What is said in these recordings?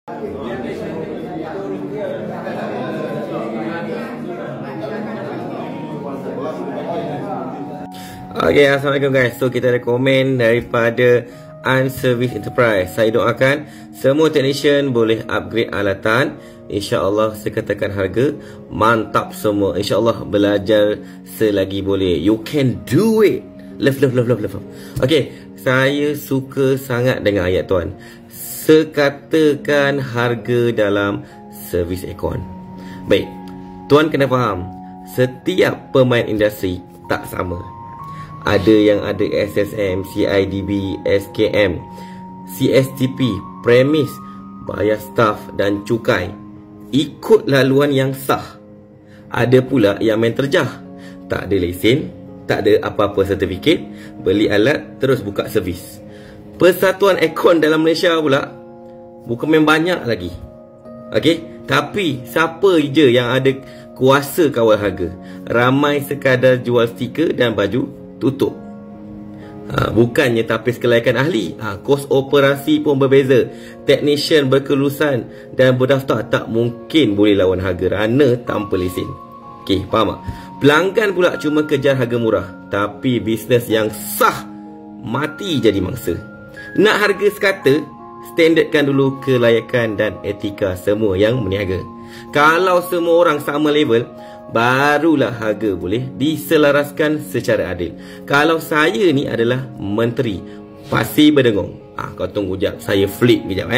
Okay, Assalamualaikum guys. So kita ada komen daripada Unservice Enterprise. Saya doakan semua technician boleh upgrade alatan. InsyaAllah sekatakan harga mantap semua. InsyaAllah belajar selagi boleh. You can do it. Love. Okay, saya suka sangat dengan ayat tuan. Sekatakan harga dalam servis aircon. Baik, tuan kena faham, setiap pemain industri tak sama. Ada yang ada SSM, CIDB, SKM, CSTP, premis, bayar staff dan cukai. Ikut laluan yang sah. Ada pula yang main terjah. Tak ada lesen, tak ada apa-apa sertifikat, beli alat terus buka servis. Persatuan aircon dalam Malaysia pula bukan main banyak lagi. Okey, tapi siapa je yang ada kuasa kawal harga? Ramai sekadar jual stiker dan baju tutup. Bukannya tapis kelayakan ahli, kos operasi pun berbeza. Technician berkelulusan dan berdaftar tak mungkin boleh lawan harga rana tanpa lesen. Okey, faham tak? Pelanggan pula cuma kejar harga murah, tapi bisnes yang sah mati jadi mangsa. Nak harga sekata, standardkan dulu kelayakan dan etika semua yang berniaga. Kalau semua orang sama level, barulah harga boleh diselaraskan secara adil. Kalau saya ni adalah menteri Pasir Berdengong, kau tunggu jap, saya flip kejap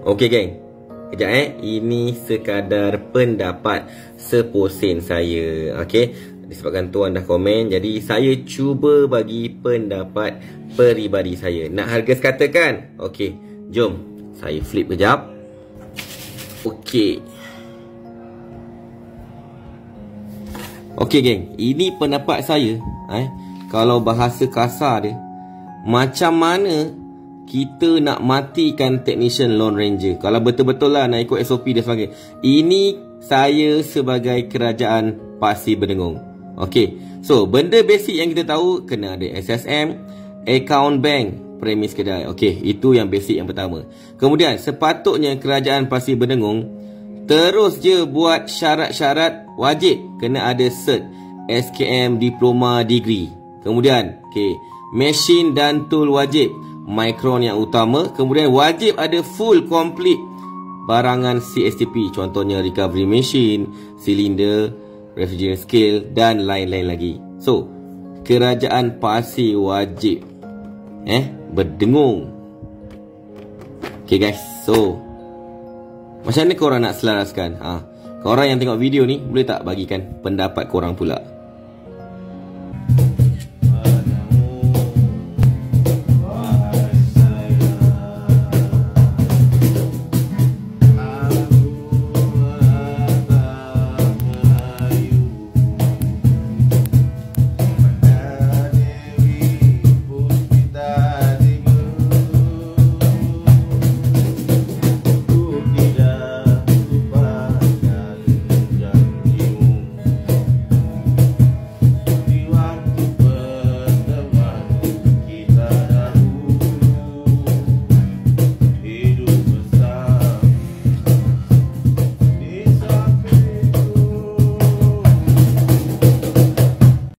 Okey geng, kejap ini sekadar pendapat seposen saya. Okey, disebabkan tuan dah komen, jadi saya cuba bagi pendapat peribadi saya. Nak harga sekata kan? Okey, jom saya flip kejap. Okey. Okey geng, ini pendapat saya. Kalau bahasa kasar dia, macam mana kita nak matikan technician Lone Ranger? Kalau betul-betul lah nak ikut SOP dan sebagainya. Ini saya sebagai kerajaan Pasir Berdengong. Okey, so benda basic yang kita tahu, kena ada SSM, account bank, premis kedai. Okey, itu yang basic yang pertama. Kemudian sepatutnya kerajaan Pasir Berdengong terus je buat syarat-syarat wajib kena ada cert, SKM, diploma, degree. Kemudian mesin dan tool wajib, Micron yang utama. Kemudian wajib ada full complete barangan CSTP, contohnya recovery machine, cylinder, refrigerant scale dan lain-lain lagi. So kerajaan Pasir wajib berdengung. Okay guys, so macam mana korang nak selaraskan? Korang yang tengok video ni, boleh tak bagikan pendapat korang pula?